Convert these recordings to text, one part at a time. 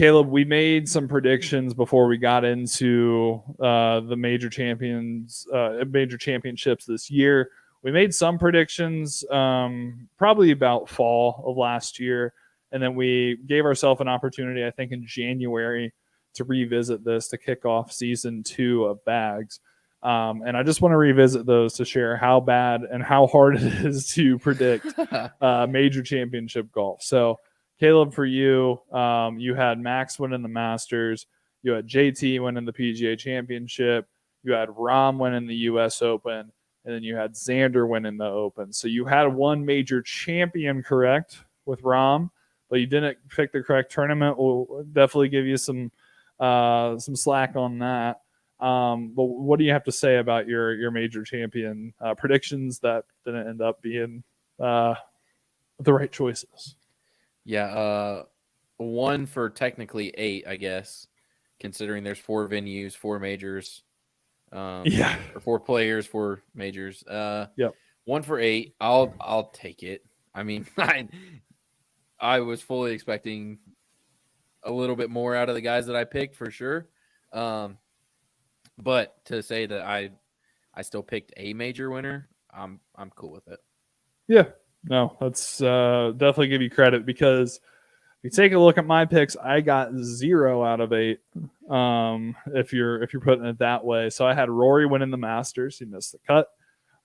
Caleb, we made some predictions before we got into the major championships this year. We made some predictions probably about fall of last year, and then we gave ourselves an opportunity, I think, in January to revisit this to kick off season 2 of Bags. And I just want to revisit those to share how bad and how hard it is to predict major championship golf. So, Caleb, for you, you had Max winning the Masters. You had JT winning the PGA Championship. You had Rahm winning the U.S. Open. And then you had Xander winning the Open. So you had one major champion correct with Rahm, but you didn't pick the correct tournament. We'll definitely give you some slack on that. But what do you have to say about your major champion predictions that didn't end up being the right choices? Yeah, 1 for technically 8, I guess, considering there's 4 venues, 4 majors, or 4 players, 4 majors. Yep. 1 for 8. I'll take it. I mean, I was fully expecting a little bit more out of the guys that I picked for sure. But to say that I still picked a major winner, I'm cool with it. Yeah. No, let's definitely give you credit, because if you take a look at my picks, I got 0 out of 8. If you're putting it that way. So I had Rory winning the Masters. He missed the cut.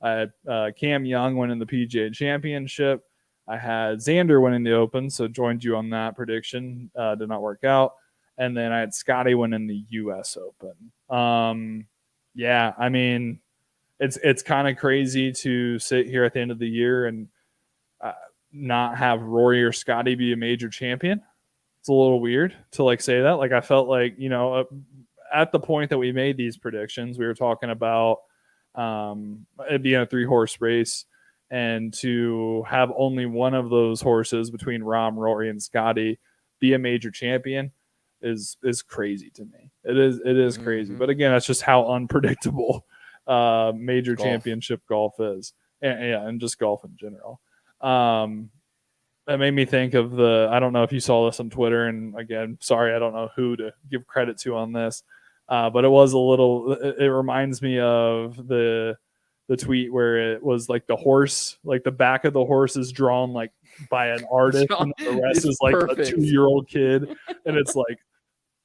I had Cam Young winning the PGA Championship. I had Xander winning the Open, so joined you on that prediction. Did not work out. And then I had Scotty winning the U.S. Open. Yeah, I mean, it's kind of crazy to sit here at the end of the year and not have Rory or Scotty be a major champion. It's a little weird to say that. I felt like, at the point that we made these predictions, we were talking about it being a 3-horse race, and to have only one of those horses between Rahm, Rory, and Scotty be a major champion is crazy to me. It is crazy. But again, that's just how unpredictable major championship golf is, and just golf in general. That made me think of I don't know if you saw this on Twitter, and again, sorry, I don't know who to give credit to on this, but it was it reminds me of the tweet where it was the horse, the back of the horse is drawn by an artist, and the rest is perfect. A 2-year-old kid, and it's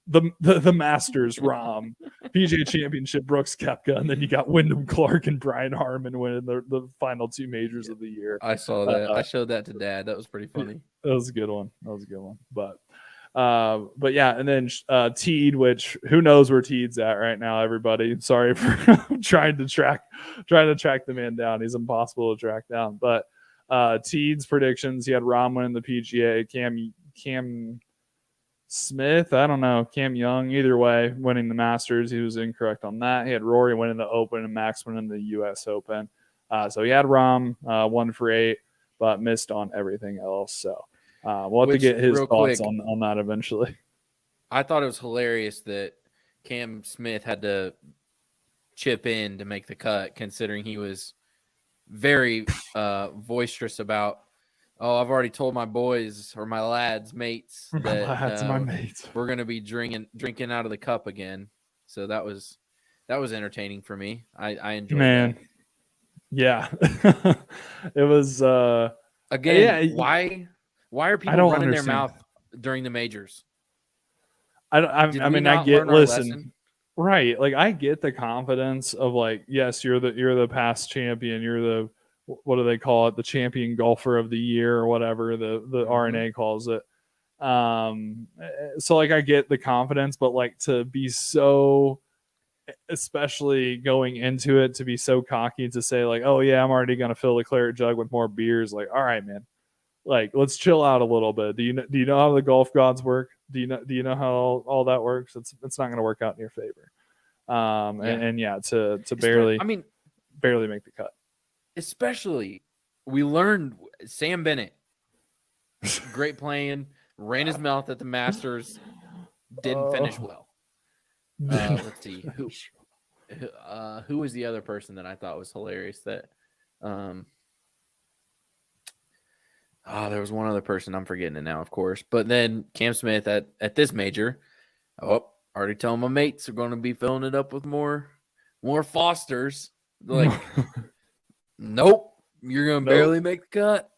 the Masters, Rahm, PGA Championship, Brooks Koepka, and then you got Wyndham Clark and Brian Harman winning the final 2 majors of the year. I saw that. I showed that to Dad. That was pretty funny. That was a good one. But yeah, and then Teed, which who knows where Teed's at right now, everybody. Sorry for trying to track the man down. He's impossible to track down. But Teed's predictions, he had Rahm winning the PGA, Cam Smith, I don't know, Cam Young, either way, winning the Masters. He was incorrect on that. He had Rory winning the Open and Max winning the U.S. Open. So he had Rahm 1 for 8, but missed on everything else. So we'll have to get his thoughts on that eventually. I thought it was hilarious that Cam Smith had to chip in to make the cut, considering he was very boisterous about, I've already told my boys or my lads, mates, that my mates, we're going to be drinking out of the cup again. So that was entertaining for me. I enjoyed that. Yeah. It was again. Yeah, why are people running their mouth during the majors? I mean, I get. Listen, right? I get the confidence of yes, you're the past champion. You're the, what do they call it? The champion golfer of the year or whatever the RNA calls it. So I get the confidence, but to be so, especially going into it, to be so cocky to say oh yeah, I'm already gonna fill the claret jug with more beers. All right, man. Let's chill out a little bit. Do you know how the golf gods work? Do you know how all that works? It's not gonna work out in your favor. To barely make the cut. Especially, we learned Sam Bennett, great playing, ran his mouth at the Masters, didn't finish well. Let's see who was the other person that I thought was hilarious that there was one other person. I'm forgetting it now, of course. But then Cam Smith at this major. Oh, already telling my mates are going to be filling it up with more Fosters. Like, nope, you're going to barely make the cut.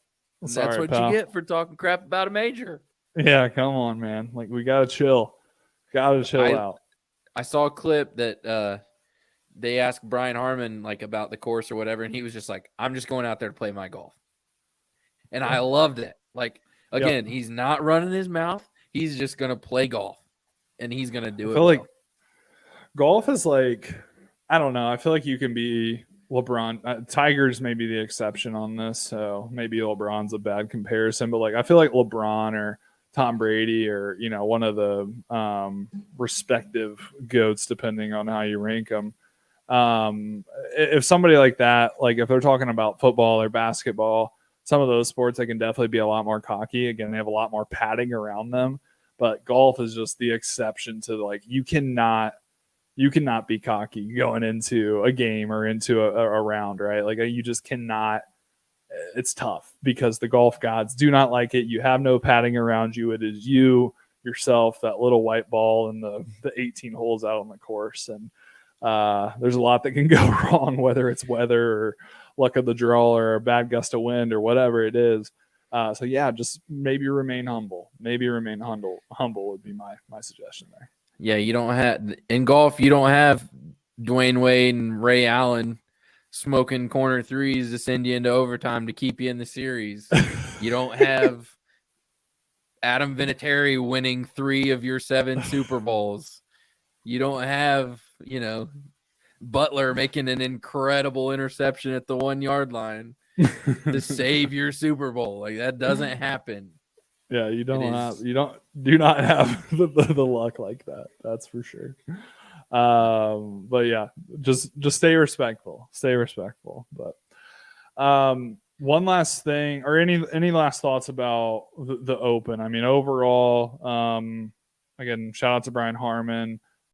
Sorry, That's what pal. you get for talking crap about a major. Yeah, come on, man. Like, we gotta chill. Gotta chill out. I saw a clip that they asked Brian Harmon like about the course or whatever, and he was just like, "I'm just going out there to play my golf," and I loved it. Like, again, he's not running his mouth; he's just gonna play golf, and he's gonna do it. I feel like golf is like, I don't know. I feel like you can be LeBron. Tiger's maybe the exception on this, so maybe LeBron's a bad comparison. But like, I feel like LeBron or Tom Brady or, you know, one of the respective GOATs, depending on how you rank them. If somebody like that, like if they're talking about football or basketball, some of those sports, they can definitely be a lot more cocky. Again, they have a lot more padding around them. But golf is just the exception to, like, you cannot be cocky going into a game or into a round, right? Like, you just cannot. It's tough because the golf gods do not like it. You have no padding around you. It is you, yourself, that little white ball, and the 18 holes out on the course. And there's a lot that can go wrong, whether it's weather or luck of the draw or a bad gust of wind or whatever it is. So yeah, just maybe remain humble. Maybe remain humble would be my suggestion there. Yeah, you don't have in golf. You don't have Dwayne Wade and Ray Allen smoking corner threes to send you into overtime to keep you in the series. You don't have Adam Vinatieri winning 3 of your 7 Super Bowls. You don't have, you know, Butler making an incredible interception at the 1-yard line to save your Super Bowl. Like, that doesn't happen. Yeah, do not have the luck like that. That's for sure. But yeah, just stay respectful. But one last thing, or any last thoughts about the Open? I mean, overall, again, shout out to Brian Harmon.